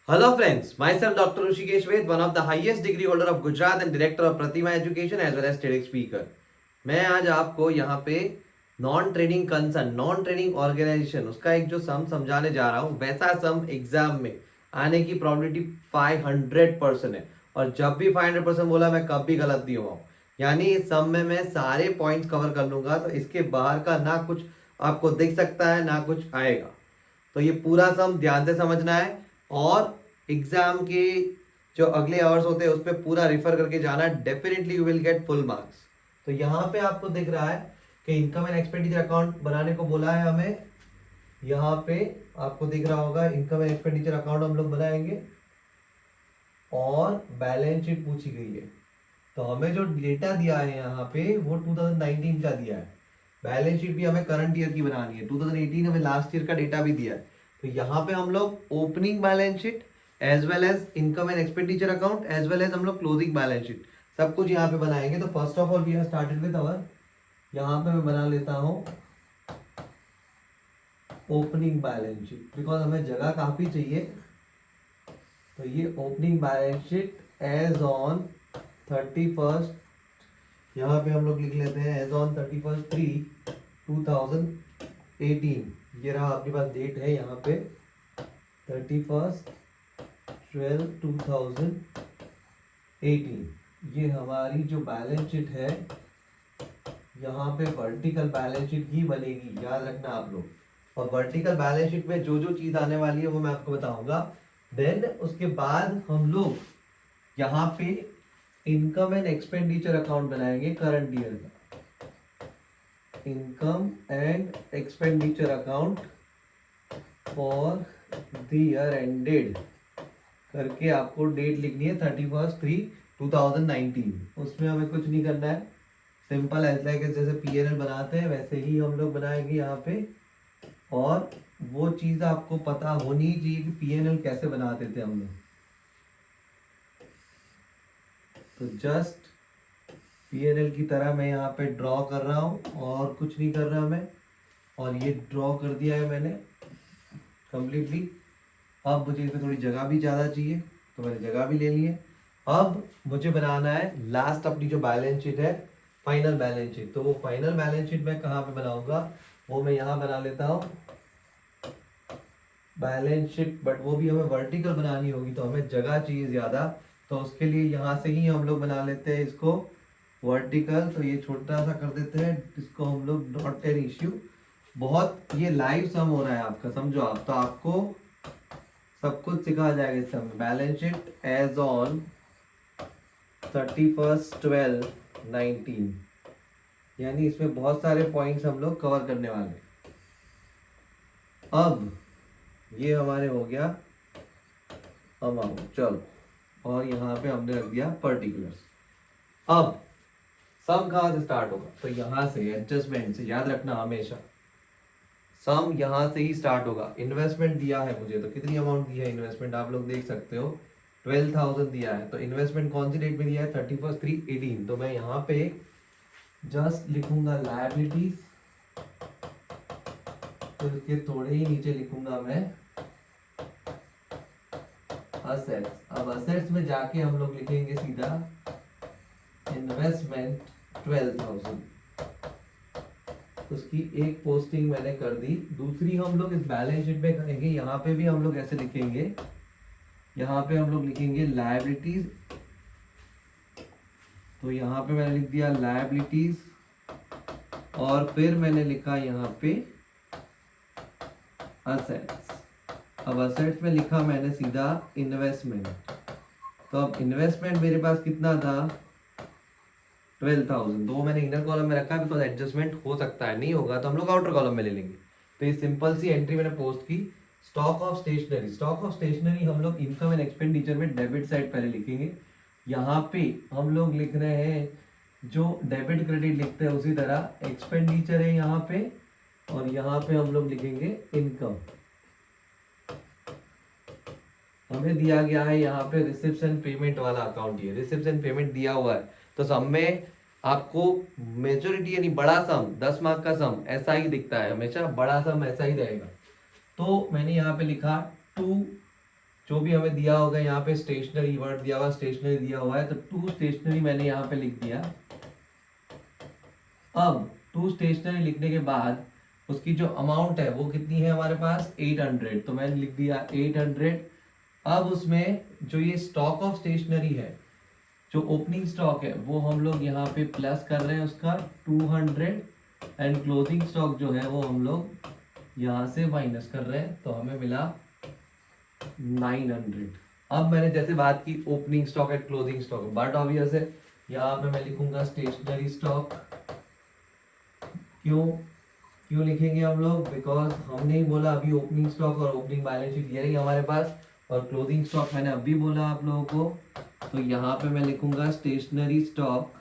Hello friends, myself Dr. Rushikesh Ved, one of the highest degree holder of Gujarat and director of Pratima Education as well as TEDx speaker. मैं आज आपको यहाँ पे non trading concern non trading organisation उसका एक जो सम समझाने जा रहा हूँ वैसा सम एग्जाम में आने की प्रोबेबिलिटी 500% है। और जब भी 500% बोला मैं कभी गलत नहीं हुआ हूँ। यानी इस सम में मैं सारे पॉइंट्स कवर कर लूंगा, तो इसके बाहर का ना कुछ आपको दिख सकता है ना कुछ आएगा। तो ये पूरा सम ध्यान से समझना है और एग्जाम के जो अगले आवर्स होते हैं उस पर पूरा रिफर करके जाना है। Definitely you will get full marks. तो यहाँ पे आपको दिख रहा है कि इनकम एंड एक्सपेंडिचर अकाउंट बनाने को बोला है हमें। यहाँ पे आपको दिख रहा होगा इनकम एंड एक्सपेंडिचर अकाउंट हम लोग बनाएंगे और बैलेंस शीट पूछी गई है। तो हमें जो डेटा दिया है यहाँ पे वो 2019 का दिया है। बैलेंस शीट भी हमें करंट ईयर की बनानी है। 2018 हमें लास्ट ईयर का डेटा भी दिया है। तो यहाँ पे हम लोग opening balance sheet as well as income and expenditure account as well as हम लोग क्लोजिंग बैलेंस शीट सब कुछ यहाँ पे बनाएंगे। तो first of all we have started with our, यहाँ पे मैं बना लेता हूँ ओपनिंग बैलेंस शीट बिकॉज हमें जगह काफी चाहिए। तो ये opening balance sheet as on 31st, यहाँ पे हम लोग लिख लेते हैं एज ऑन 31st/3/2018। ये रहा आपके पास डेट है यहाँ पे 31st/12/2018। ये हमारी जो बैलेंस शीट है यहाँ पे वर्टिकल बैलेंस शीट ही बनेगी, याद रखना आप लोग। और वर्टिकल बैलेंस शीट में जो जो चीज आने वाली है वो मैं आपको बताऊंगा। देन उसके बाद हम लोग यहाँ पे इनकम एंड एक्सपेंडिचर अकाउंट बनाएंगे करंट ईयर का। Income and expenditure account for the year ended करके आपको डेट लिखनी है 31st/3/2019। उसमें हमें कुछ नहीं करना है, सिंपल ऐसा है कि जैसे पीएनएल बनाते हैं वैसे ही हम लोग बनाएंगे यहाँ पे। और वो चीज आपको पता होनी चाहिए कि पीएनएल कैसे बनाते थे हम लोग। तो जस्ट पीएनएल की तरह मैं यहाँ पे ड्रॉ कर रहा हूँ और कुछ नहीं कर रहा मैं। और ये ड्रॉ कर दिया है मैंने कंप्लीटली। अब मुझे इसमें थोड़ी जगह भी ज़्यादा चाहिए तो मैंने जगह भी ले ली है। अब मुझे बनाना है लास्ट अपनी जो बैलेंस शीट है, फाइनल बैलेंस शीट। तो वो फाइनल बैलेंस शीट मैं कहाँ पे बनाऊंगा, वो मैं यहाँ बना लेता हूँ बैलेंस शीट। बट वो भी हमें वर्टिकल बनानी होगी तो हमें जगह चाहिए ज़्यादा। तो उसके लिए यहाँ से ही हम लोग बना लेते हैं इसको वर्टिकल। तो ये छोटा सा कर देते हैं, इसको हम लोग नॉट एन इश्यू। बहुत ये लाइव सम हो रहा है आपका, समझो आप। तो आपको सब कुछ सिखाया जाएगा इस समय। Balance sheet as on 31st/12/19, यानी इसमें बहुत सारे पॉइंट्स हम लोग कवर करने वाले हैं। अब ये हमारे हो गया अमाउंट, चलो। और यहाँ पे हमने रख दिया पर्टिकुलर्स। अब सम कहाँ से स्टार्ट होगा, तो यहाँ से एडजस्टमेंट से, याद रखना हमेशा सम यहाँ से ही स्टार्ट होगा। इन्वेस्टमेंट दिया है मुझे, तो कितनी अमाउंट दी है इन्वेस्टमेंट आप लोग देख सकते हो 12,000 दिया है। तो इन्वेस्टमेंट कौन सी डेट में दिया है 31st/3/18। तो मैं यहाँ पे जस्ट लिखूंगा लायबिलिटीज, तो इसके थोड़े ही नीचे लिखूंगा मैं असेट्स। अब असेट्स में जाके हम लोग लिखेंगे सीधा इन्वेस्टमेंट 12,000। उसकी एक पोस्टिंग मैंने कर दी। दूसरी हम लोग इस बैलेंस शीट में करेंगे, यहाँ पे भी हम लोग ऐसे लिखेंगे। यहाँ पे हम लोग लिखेंगे लायबिलिटीज। तो यहाँ पे मैंने लिख दिया लायबिलिटीज और फिर मैंने लिखा यहाँ पे असेट्स। अब असेट्स में लिखा मैंने सीधा इन्वेस्टमेंट। तो अब इन्वेस्टमेंट मेरे पास कितना था 12,000। तो वो मैंने इनर कॉलम में रखा बिकॉज एडजस्टमेंट हो सकता है, नहीं होगा तो हम लोग आउटर कॉलम में ले लेंगे। तो ये सिंपल सी एंट्री मैंने पोस्ट की। Stock of stationery, stock of stationery हम लोग इनकम एंड एक्सपेंडिचर में डेबिट साइड पहले लिखेंगे। यहाँ पे हम लोग लिख रहे हैं जो डेबिट क्रेडिट लिखते हैं उसी तरह एक्सपेंडिचर है यहाँ पे। और यहाँ पे हम लोग लिखेंगे इनकम। हमें दिया गया है यहाँ पे रिसिप्शन पेमेंट वाला अकाउंट, ये रिसिप्शन पेमेंट दिया हुआ है। तो सम में आपको मेजोरिटी यानी बड़ा सम 10 मार्क का सम ऐसा ही दिखता है, हमेशा बड़ा सम ऐसा ही रहेगा। तो मैंने यहाँ पे लिखा 2 जो भी हमें दिया होगा यहाँ पे स्टेशनरी वर्ड दिया हुआ, स्टेशनरी दिया हुआ है, तो टू स्टेशनरी मैंने यहाँ पे लिख दिया। अब टू स्टेशनरी लिखने के बाद उसकी जो अमाउंट है वो कितनी है हमारे पास 800, तो मैंने लिख दिया 800। अब उसमें जो ये स्टॉक ऑफ स्टेशनरी है, जो ओपनिंग स्टॉक है, वो हम लोग यहाँ पे प्लस कर रहे हैं उसका 200, एंड क्लोजिंग स्टॉक जो है वो हम लोग यहाँ से माइनस कर रहे हैं, तो हमें मिला 900। अब मैंने जैसे बात की opening stock and closing stock, but obvious है यहाँ पे मैं लिखूंगा स्टेशनरी स्टॉक। क्यों क्यों लिखेंगे हम लोग? बिकॉज हमने ही बोला अभी ओपनिंग स्टॉक और ओपनिंग बैलेंस शीट ये रही हमारे पास, और क्लोजिंग स्टॉक मैंने अभी बोला आप लोगों को, तो यहाँ पे मैं लिखूंगा स्टेशनरी स्टॉक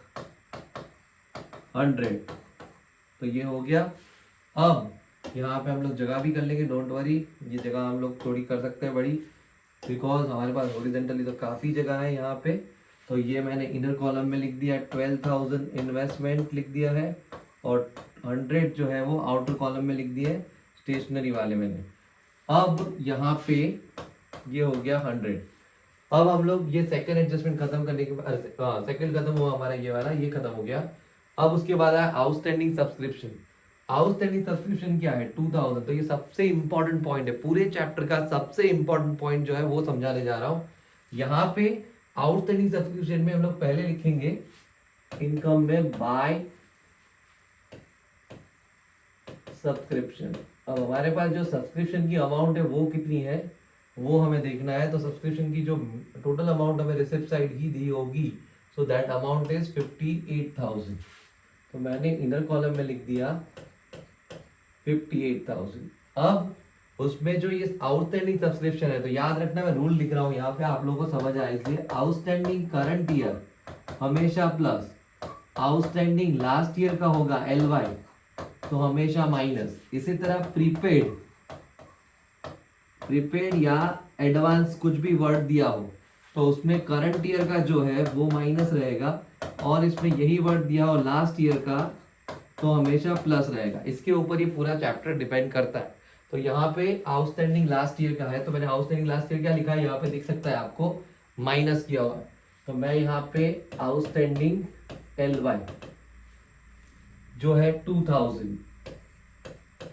100। तो ये हो गया। अब यहाँ पे हम लोग जगह भी कर लेंगे, डोंट वरी, ये जगह हम लोग थोड़ी कर सकते हैं बड़ी, बिकॉज हमारे पास हॉरिजॉन्टली तो काफ़ी जगह है यहाँ पे। तो ये मैंने इनर कॉलम में लिख दिया 12,000 इन्वेस्टमेंट लिख दिया है, और 100 जो है वो आउटर कॉलम में लिख दिया है स्टेशनरी वाले मैंने। अब यहाँ पे ये हो गया 100। अब हम लोग ये सेकंड एडजस्टमेंट खत्म करने के बाद, सेकंड खत्म हुआ हमारा ये वाला, ये खत्म हो गया। अब उसके बाद आया आउटस्टैंडिंग सब्सक्रिप्शन। आउटस्टैंडिंग सब्सक्रिप्शन क्या है? 2000। तो ये सबसे इंपॉर्टेंट पॉइंट है, पूरे चैप्टर का सबसे इंपॉर्टेंट पॉइंट जो है वो समझाने जा रहा हूँ। यहाँ पे आउटस्टैंडिंग सब्सक्रिप्शन में हम लोग पहले लिखेंगे इनकम में बाय सब्सक्रिप्शन। अब हमारे पास जो सब्सक्रिप्शन की अमाउंट है वो कितनी है वो हमें देखना है। तो सब्सक्रिप्शन की जो टोटल अमाउंट हमें रिसिप्ट साइड ही दी होगी, सो दैट अमाउंट इज 58,000। तो मैंने इनर कॉलम में लिख दिया 58,000। अब उसमें जो ये आउटस्टैंडिंग सब्सक्रिप्शन है, तो याद रखना मैं रूल लिख रहा हूँ यहाँ पे, आप लोगों को समझ आए, इसलिए आउटस्टैंडिंग करंट ईयर हमेशा प्लस, आउटस्टैंडिंग लास्ट ईयर का होगा LY तो हमेशा माइनस। इसी तरह प्रीपेड या एडवांस कुछ भी वर्ड दिया हो तो उसमें करंट ईयर का जो है वो माइनस रहेगा, और इसमें यही वर्ड दिया हो लास्ट ईयर का तो हमेशा प्लस रहेगा। इसके ऊपर ये पूरा चैप्टर डिपेंड करता है। तो यहाँ पे आउटस्टैंडिंग लास्ट ईयर का है, तो मैंने आउटस्टैंडिंग लास्ट ईयर क्या लिखा है यहाँ पे दिख सकता है आपको, माइनस किया हुआ है। तो मैं यहाँ पे आउटस्टैंडिंग LY जो है 2000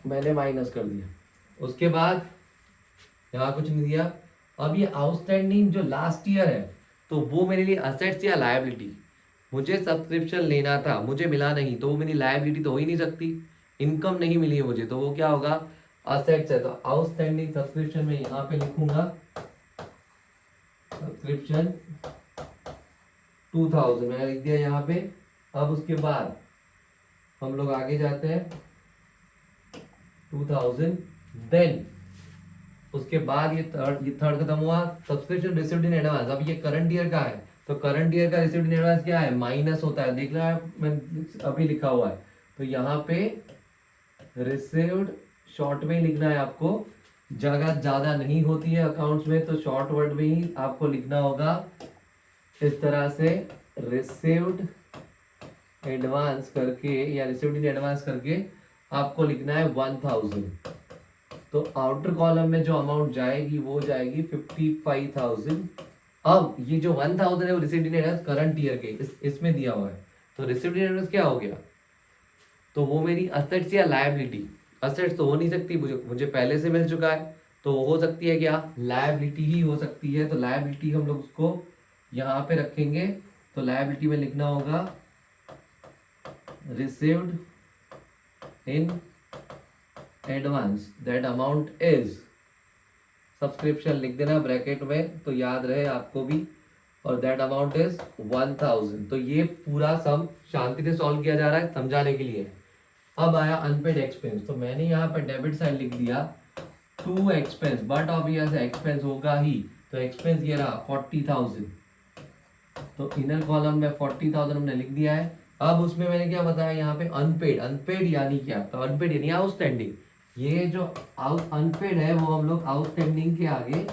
मैंने माइनस कर दिया। उसके बाद यहाँ कुछ नहीं दिया। अब ये आउटस्टैंडिंग जो लास्ट ईयर है तो वो मेरे लिए असेट्स या लायबिलिटी, मुझे सब्सक्रिप्शन लेना था, मुझे मिला नहीं, तो वो मेरी लायबिलिटी तो हो ही नहीं सकती, इनकम नहीं मिली है मुझे, तो वो क्या होगा, असेट्स है। तो आउटस्टैंडिंग सब्सक्रिप्शन में यहाँ पे लिखूंगा सब्सक्रिप्शन 2000 मैंने लिख दिया यहाँ पे। अब उसके बाद हम लोग आगे जाते हैं 2000, देन उसके बाद ये थर्ड खत्म हुआ, सब्सक्रिप्शन रिसीव्ड इन एडवांस। अब ये करंट ईयर का है, तो करंट ईयर का रिसीव्ड इन एडवांस क्या है, माइनस होता है, देख रहा है मैं अभी लिखा हुआ है। तो यहाँ पे रिसीव्ड शॉर्ट में लिखना है आपको, जगह ज्यादा नहीं होती है अकाउंट्स में, तो शॉर्ट वर्ड में ही आपको लिखना होगा इस तरह से, रिसीव्ड एडवांस करके या रिसीव्ड इन एडवांस करके आपको लिखना है 1000। तो आउटर कॉलम में जो अमाउंट जाएगी वो जाएगी 55,000। अब ये जो 1000 है वो received in advance current year के इसमें दिया हुआ है, तो रिसीव्ड इन एडवांस क्या हो गया, तो वो मेरी असेट्स या लायबिलिटी, असेट्स तो हो नहीं सकती, मुझे पहले से मिल चुका है, तो हो सकती है क्या, लायबिलिटी ही हो सकती है। तो लायबिलिटी हम लोग उसको यहाँ पे रखेंगे, तो लायबिलिटी में लिखना होगा received in advance, that amount is, subscription लिख देना ब्रैकेट में तो याद रहे आपको भी, और दैट अमाउंट इज 1000। तो ये पूरा सम शांति से सॉल्व किया जा रहा है समझाने के लिए। अब आया अनपेड एक्सपेंस, तो मैंने यहाँ पर डेबिट साइड लिख दिया to expense, but obvious expense होगा ही, तो एक्सपेंस ये रहा 40,000, तो इनर कॉलम में 40,000 हमने लिख दिया है। अब उसमें मैंने क्या बताया यहाँ पे अनपेड, अनपेड यानी क्या, तो अनपेड यानी आउटस्टैंडिंग, ये जो अनपेड है वो हम लोग आउटस्टैंडिंग के आगे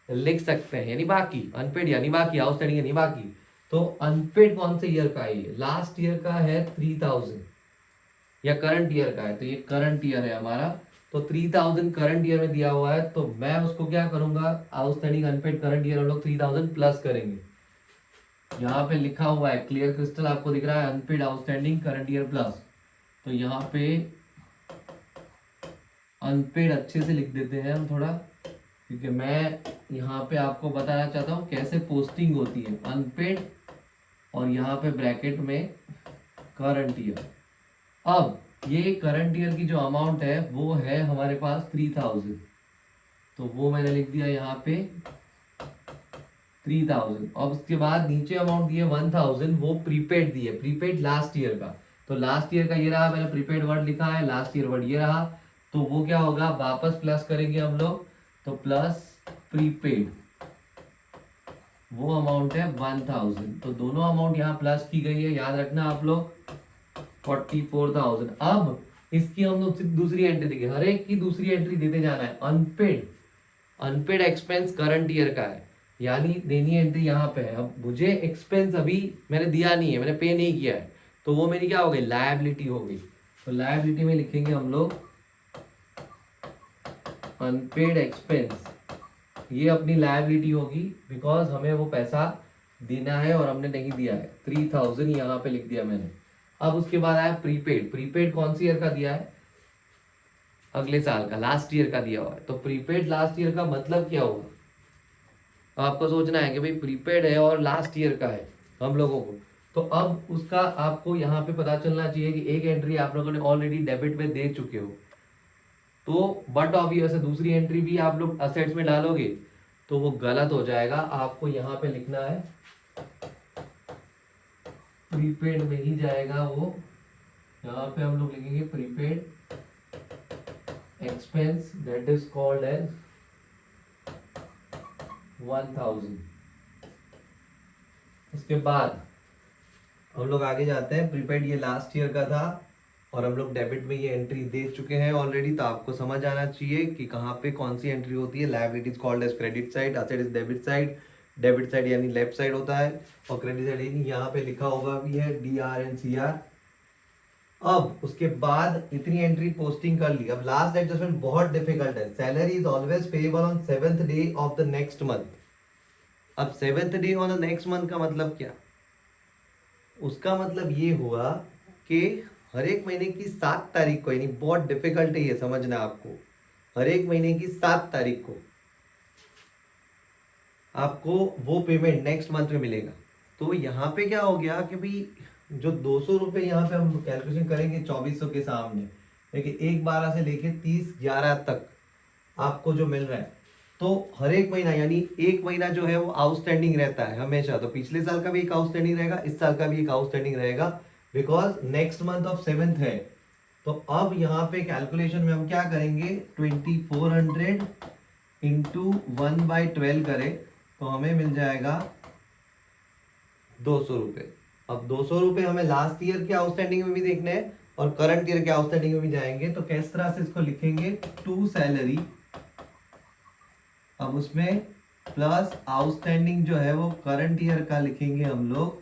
लिख सकते हैं, यानी बाकी, अनपेड यानी बाकी, आउटस्टैंडिंग यानी बाकी। तो अनपेड कौन से ईयर का है, लास्ट ईयर का है 3000 या करंट ईयर का है, तो ये करंट ईयर है हमारा तो 3000 करंट ईयर में दिया हुआ है, तो मैं उसको क्या करूंगा, आउटस्टैंडिंग अनपेड करंट ईयर हम लोग 3000 प्लस करेंगे। यहाँ पे लिखा हुआ है क्लियर क्रिस्टल, आपको दिख रहा है unpaid outstanding current year plus. तो यहाँ पे अनपेड अच्छे से लिख देते हैं हम थोड़ा, क्योंकि मैं यहाँ पे आपको बताना चाहता हूँ कैसे पोस्टिंग होती है। अनपेड और यहाँ पे ब्रैकेट में करंट ईयर। अब ये करंट ईयर की जो अमाउंट है वो है हमारे पास 3000, तो वो मैंने लिख दिया यहाँ पे 3000। अब उसके बाद नीचे अमाउंट दिए 1000, वो प्रीपेड दिए, प्रीपेड लास्ट ईयर का। तो लास्ट ईयर का ये रहा, मैंने प्रीपेड वर्ड लिखा है, लास्ट ईयर वर्ड ये रहा। तो वो क्या होगा, वापस प्लस करेंगे हम लोग, तो प्लस प्रीपेड, वो अमाउंट है 1000। तो दोनों अमाउंट यहाँ प्लस की गई है, याद रखना आप लोग, 44,000। अब इसकी हम लोग सिर्फ दूसरी एंट्री देंगे, हर एक की दूसरी एंट्री देते जाना है। Unpaid, unpaid expense current year का है, यानी देनी एंट्री यहाँ पे है। अब मुझे एक्सपेंस अभी मैंने दिया नहीं है, मैंने पे नहीं किया है, तो वो मेरी क्या हो गई, लायबिलिटी हो गई। तो लायबिलिटी में लिखेंगे हम लोग अनपेड एक्सपेंस, ये अपनी लायबिलिटी होगी, बिकॉज हमें वो पैसा देना है और हमने नहीं दिया है। 3000 यहाँ पे लिख दिया मैंने। अब उसके बाद आया प्रीपेड। प्रीपेड कौन सी ईयर का दिया है, अगले साल का, लास्ट ईयर का दिया हुआ है। तो प्रीपेड लास्ट ईयर का मतलब क्या होगा, आपको सोचना है कि भाई प्रीपेड है और लास्ट ईयर का है हम लोगों को। तो अब उसका आपको यहाँ पे पता चलना चाहिए कि एक एंट्री आप लोगों ने ऑलरेडी डेबिट में दे चुके हो, तो बट ऑब्वियस दूसरी एंट्री भी आप लोग असेट्स में डालोगे तो वो गलत हो जाएगा। आपको यहाँ पे लिखना है प्रीपेड में ही जाएगा वो, यहाँ पे हम लोग लिखेंगे prepaid expense that is called as 1000। उसके बाद हम लोग आगे जाते हैं। प्रीपेड ये लास्ट ईयर का था और हम लोग डेबिट में ये एंट्री दे चुके हैं ऑलरेडी, तो आपको समझ आना चाहिए कि कहाँ पे कौन सी एंट्री होती है। Liabilities called as credit side, asset is debit side. Debit side यानी लेफ्ट साइड होता है और क्रेडिट साइड यानी यहाँ पे लिखा होगा भी है DRNCR। अब उसके बाद इतनी एंट्री पोस्टिंग कर ली। अब लास्ट एडजस्टमेंट बहुत डिफिकल्ट है। Salary is always payable on 7th day of the next month. अब 7th day on the next month का मतलब क्या, उसका मतलब ये हुआ कि हर एक महीने की 7 तारीख को, यानी बहुत डिफिकल्ट है ये समझना आपको, हर एक महीने की 7 तारीख को आपको वो पेमेंट नेक्स्ट मंथ में मिलेगा। तो यहाँ पे क्या हो गया कि भाई जो 200 रुपये यहाँ पे हम कैलकुलेशन करेंगे 2400 के सामने, लेकिन 1/12 से लेके 30/11 तक आपको जो मिल रहा है, तो हर एक महीना यानी एक महीना जो है वो आउटस्टैंडिंग रहता है हमेशा। तो पिछले साल का भी एक आउटस्टैंडिंग रहेगा, इस साल का भी एक आउटस्टैंडिंग रहेगा, because next month of 7th है। तो अब यहाँ पे कैलकुलेशन में हम क्या करेंगे, 2400 इंटू 1/12 करें तो हमें मिल जाएगा 200 रुपये। अब 200 रुपये हमें लास्ट ईयर के आउटस्टैंडिंग में भी देखने हैं और करंट ईयर के आउटस्टैंडिंग में भी जाएंगे। तो किस तरह से इसको लिखेंगे, टू सैलरी, अब उसमें प्लस आउटस्टैंडिंग जो है वो करंट ईयर का लिखेंगे हम लोग।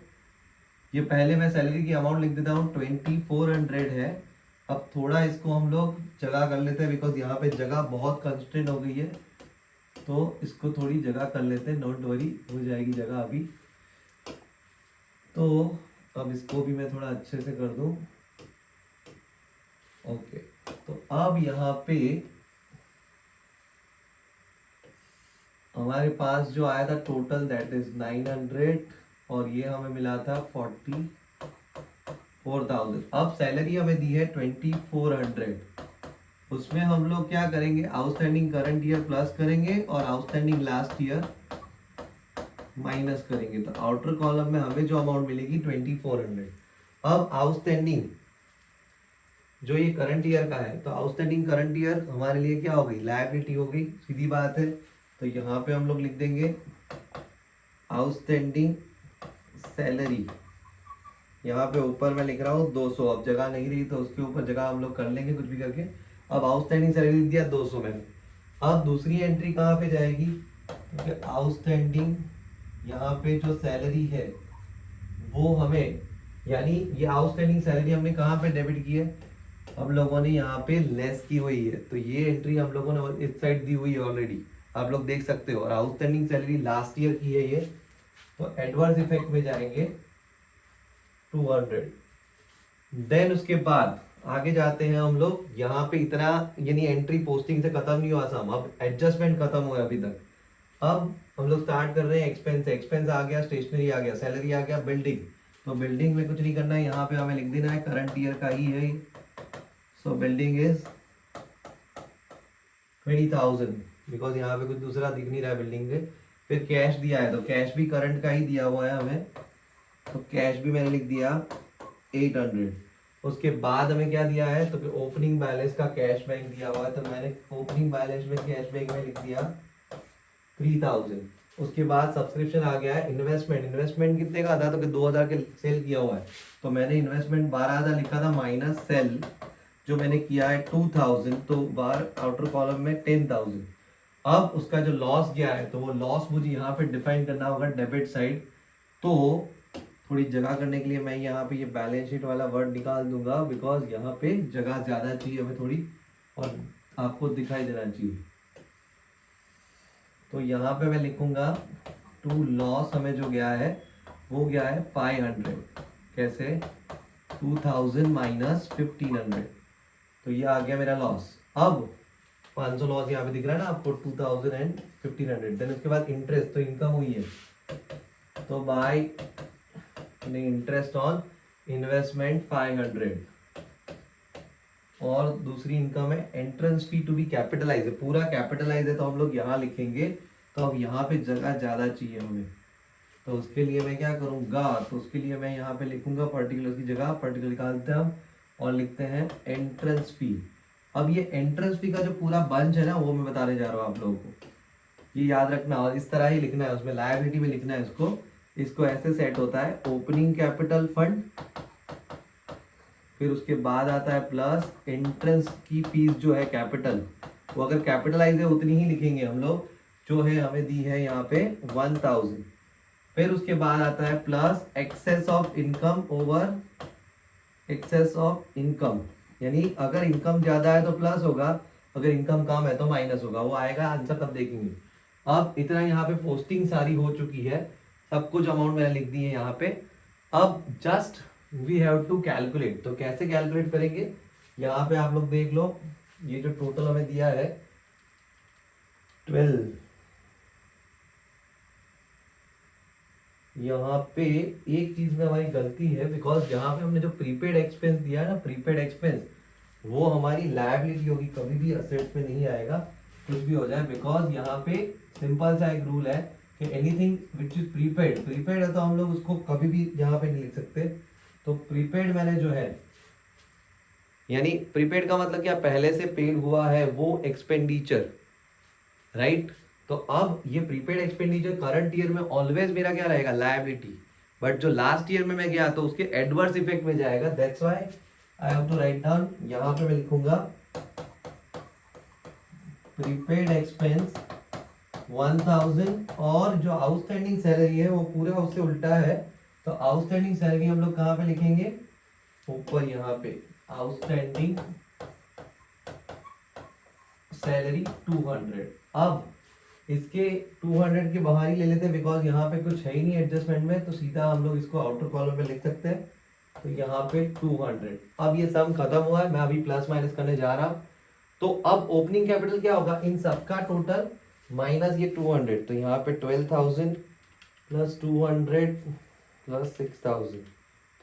ये पहले मैं सैलरी की अमाउंट लिख देता हूँ, 2400 है। अब थोड़ा इसको हम लोग जगह कर लेते हैं, बिकॉज यहाँ पे जगह बहुत कंस्ट्रेंट हो गई है, तो इसको थोड़ी जगह कर लेते हैं, डोंट वरी, हो जाएगी जगह अभी। तो अब इसको भी मैं थोड़ा अच्छे से कर दूं, ओके। तो अब यहाँ पे हमारे पास जो आया था टोटल दैट इज 900 और ये हमें मिला था 44,000। अब सैलरी हमें दी है 2400, उसमें हम लोग क्या करेंगे, आउटस्टैंडिंग करंट ईयर प्लस करेंगे और आउटस्टैंडिंग लास्ट ईयर माइनस करेंगे। तो आउटर कॉलम में हमें जो अमाउंट मिलेगी 2400। अब आउटस्टैंडिंग जो ये करंट ईयर का है, तो आउटस्टैंडिंग करंट ईयर हमारे लिए क्या हो गई, लायबिलिटी हो गई, सीधी बात है। तो यहाँ पे हम लोग लिख देंगे आउटस्टैंडिंग सैलरी, यहाँ पे ऊपर मैं लिख रहा हूँ 200, अब जगह नहीं रही तो उसके ऊपर जगह हम लोग कर लेंगे कुछ भी करके। अब आउटस्टैंडिंग सैलरी दिया 200 मैंने। अब दूसरी एंट्री कहाँ पे जाएगी, क्योंकि आउटस्टैंडिंग यहाँ पे जो सैलरी है वो हमें, यानी ये आउटस्टैंडिंग सैलरी हमने कहाँ पे डेबिट की है, हम लोगों ने यहाँ पे लेस की हुई है, तो ये एंट्री हम लोगों ने इस साइड दी हुई है ऑलरेडी, आप लोग देख सकते हो। और आउटस्टैंडिंग सैलरी लास्ट ईयर की है ये, तो एडवर्स इफेक्ट में जाएंगे 200। देन उसके बाद आगे जाते हैं हम लोग, यहाँ पे इतना यानी एंट्री पोस्टिंग से खत्म नहीं हुआ सम, अब एडजस्टमेंट खत्म हुआ अभी तक। अब हम लोग स्टार्ट कर रहे हैं एक्सपेंस। एक्सपेंस आ गया, स्टेशनरी आ गया, सैलरी आ गया, बिल्डिंग। तो बिल्डिंग में कुछ नहीं करना है, यहाँ पे हमें लिख देना है करंट ईयर का ही है। सो बिल्डिंग इज 20,000, बिकॉज यहाँ पे कुछ दूसरा दिख नहीं रहा है बिल्डिंग पे। फिर कैश दिया है, तो कैश भी करंट का ही दिया हुआ है हमें, तो कैश भी मैंने लिख दिया 800। उसके बाद हमें क्या दिया है, तो ओपनिंग बैलेंस का कैश बैंक दिया हुआ है, तो मैंने ओपनिंग बैलेंस में कैश बैंक में लिख दिया 3000। उसके बाद सब्सक्रिप्शन आ गया है। इन्वेस्टमेंट, इन्वेस्टमेंट कितने का था, तो 2000 के सेल किया हुआ है, तो मैंने इन्वेस्टमेंट 12,000 लिखा था, माइनस सेल जो मैंने किया है 2000, तो बाहर आउटर कॉलम में 10,000। अब उसका जो लॉस गया है, तो वो लॉस मुझे यहाँ पे डिफाइन करना होगा डेबिट साइड। तो थोड़ी जगह करने के लिए मैं यहाँ पे ये बैलेंस शीट वाला वर्ड निकाल दूंगा, बिकॉज यहाँ पे जगह ज्यादा चाहिए हमें थोड़ी, और आपको दिखाई देना चाहिए। तो यहाँ पे मैं लिखूंगा टू लॉस हमें जो गया है वो गया है 500। कैसे, 2000 माइनस 1500, तो ये आ गया मेरा लॉस। अब 500 लॉस यहाँ पे दिख रहा है ना आपको, 2000 एंड 1500। देन उसके बाद इंटरेस्ट, तो इनकम हुई है, तो बाय इंटरेस्ट ऑन इन्वेस्टमेंट 500। और दूसरी इनकम है entrance fee to be capitalise, पूरा कैपिटलाइज है, तो हम लोग यहाँ लिखेंगे। तो अब यहाँ पे जगह ज्यादा चाहिए हमें, तो उसके लिए मैं क्या करूँगा, तो उसके लिए मैं यहाँ पे लिखूंगा पर्टिकुलर की जगह पर्टिकुलर निकालते हैं हम, और लिखते हैं एंट्रेंस फी। अब ये एंट्रेंस फी का जो पूरा बंच है ना, वो मैं बताने जा रहा हूँ आप लोगों को, ये याद रखना, और इस तरह ही लिखना है, उसमें लायबिलिटी में लिखना है इसको। इसको ऐसे सेट होता है ओपनिंग कैपिटल फंड, फिर उसके बाद आता है प्लस एंट्रेंस की फीस जो है कैपिटल, वो अगर कैपिटलाइज है उतनी ही लिखेंगे हम लोग, जो है हमें दी है यहाँ पे 1000। फिर उसके बाद आता है plus excess of income over excess of income, यानी अगर इनकम ज्यादा है तो प्लस होगा, अगर इनकम कम है तो माइनस होगा, वो आएगा आंसर तब देखेंगे। अब इतना यहाँ पे पोस्टिंग सारी हो चुकी है, सब कुछ अमाउंट मैंने लिख दी है यहाँ पे। अब just we have to calculate, तो कैसे कैलकुलेट करेंगे, यहाँ पे आप लोग देख लो, ये जो टोटल हमें दिया है 12, यहाँ पे एक चीज में हमारी गलती है, बिकॉज यहाँ पे हमने जो प्रीपेड एक्सपेंस दिया है ना, प्रीपेड एक्सपेंस वो हमारी लायबिलिटी होगी, कभी भी असेट्स में नहीं आएगा, कुछ भी हो जाए। बिकॉज यहाँ पे सिंपल सा एक रूल है कि anything which is prepaid, prepaid है तो हम लोग उसको कभी भी यहाँ पे नहीं लिख सकते। तो प्रीपेड मैंने जो है, यानी प्रीपेड का मतलब क्या, पहले से पेड हुआ है वो एक्सपेंडिचर, राइट। तो अब ये प्रीपेड एक्सपेंडिचर करंट ईयर में ऑलवेज मेरा क्या रहेगा, लायबिलिटी, बट जो लास्ट ईयर में मैं गया तो उसके एडवर्स इफेक्ट में जाएगा। That's why I have to write down, यहां पे मैं लिखूंगा प्रीपेड एक्सपेंस 1000, और जो आउटस्टैंडिंग सैलरी है वो पूरा उससे उल्टा है, तो आउटस्टैंडिंग सैलरी हम लोग कहां पे लिखेंगे, ऊपर यहाँ पे आउटस्टैंडिंग सैलरी 200। अब इसके 200 के बाहर ही ले लेते हैं, बिकॉज यहाँ पे कुछ है ही नहीं एडजस्टमेंट में, तो सीधा हम लोग इसको आउटर कॉलम में लिख सकते हैं। तो यहाँ पे 200। अब ये सम खत्म हुआ है, मैं अभी प्लस माइनस करने जा रहा हूँ। तो अब ओपनिंग कैपिटल क्या होगा, इन सबका टोटल माइनस ये 200, तो यहाँ पे 12,000 प्लस 200 प्लस 6,000,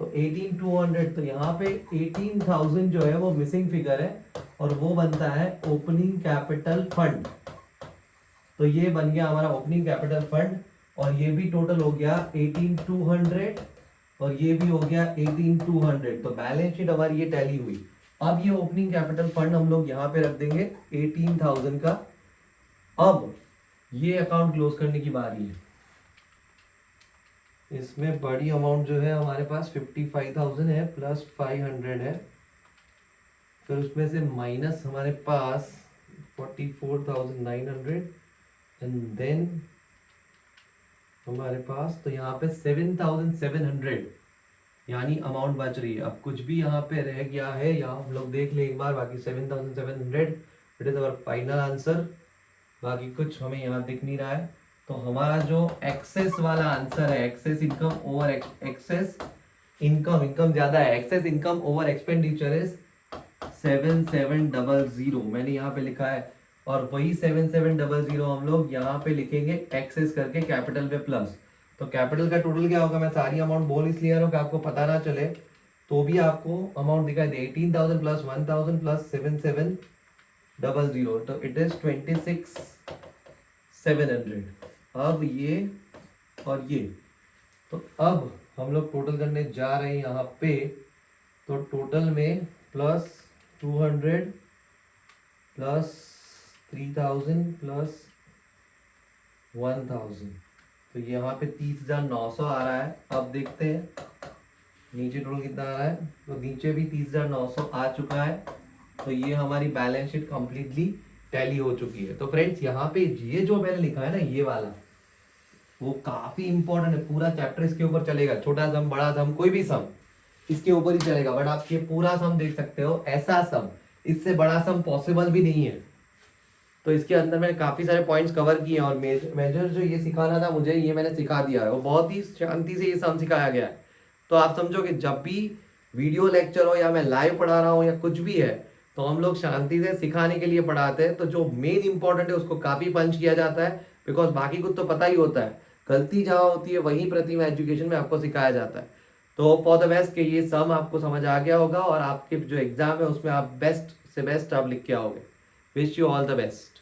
तो 18,200। तो यहाँ पे 18,000 जो है वो मिसिंग फिगर है, और वो बनता है ओपनिंग कैपिटल फंड। तो ये बन गया हमारा ओपनिंग कैपिटल फंड, और ये भी टोटल हो गया 18,200, और ये भी हो गया 18,200। तो बैलेंस शीट हमारी ये टैली हुई। अब ये ओपनिंग कैपिटल फंड हम लोग यहाँ पे रख देंगे 18,000 का। अब ये अकाउंट क्लोज करने की बारी है। इसमें बड़ी अमाउंट जो है हमारे पास 55,000 है, प्लस 500 है, फिर उसमें से माइनस हमारे पास 44,900, एंड देन हमारे पास तो यहाँ पे 7,700, यानी अमाउंट बच रही है। अब कुछ भी यहाँ पे रह गया है यहाँ हम लोग देख ले एक बार, बाकी 7700 it is our final answer. बाकी कुछ हमें यहाँ दिख नहीं रहा है। तो हमारा जो एक्सेस वाला आंसर है, excess income over excess income, income ज्यादा है, excess income over expenditure is 7700 मैंने यहाँ पे लिखा है। और वही 7700 हम लोग यहाँ पे लिखेंगे एक्सेस करके कैपिटल पे प्लस। तो कैपिटल का टोटल क्या होगा, मैं सारी अमाउंट बोल इसलिए रहा हूँ कि आपको पता ना चले, तो भी आपको अमाउंट दिखाई दे। 18,000 प्लस 1,000 प्लस 7700, तो इट इज 26,700। अब ये और ये, तो अब हम लोग टोटल करने जा रहे हैं यहाँ पे। तो टोटल में प्लस 200 प्लस 3,000 प्लस 1,000, तो यहाँ पे 30,900 आ रहा है। अब देखते हैं नीचे टोटल कितना आ रहा है। तो नीचे भी 30,900 आ चुका है। तो ये हमारी बैलेंस शीट कंप्लीटली टैली हो चुकी है। तो फ्रेंड्स यहाँ पे ये जो मैंने लिखा है ना, ये वाला वो काफी इंपॉर्टेंट है। पूरा चैप्टर इसके ऊपर चलेगा, छोटा सम बड़ा सम कोई भी सम इसके ऊपर ही चलेगा। बट आप ये पूरा सम देख सकते हो, ऐसा सम, इससे बड़ा सम पॉसिबल भी नहीं है। तो इसके अंदर मैंने काफी सारे पॉइंट्स कवर किए हैं और मेजर जो ये सिखाना था मुझे, ये मैंने सिखा दिया है। वो बहुत ही शांति से ये सम सिखाया गया है। तो आप समझो कि जब भी वीडियो लेक्चर हो या मैं लाइव पढ़ा रहा हूँ या कुछ भी है, तो हम लोग शांति से सिखाने के लिए पढ़ाते हैं। तो जो मेन इंपॉर्टेंट है उसको काफी पंच किया जाता है, बिकॉज बाकी कुछ तो पता ही होता है। गलती जहाँ होती है वहीं प्रतिमा एजुकेशन में आपको सिखाया जाता है। तो फॉर द बेस्ट कि ये सम आपको समझ आ गया होगा और आपके जो एग्जाम है उसमें आप बेस्ट से बेस्ट आप लिख के आओगे। Wish you all the best.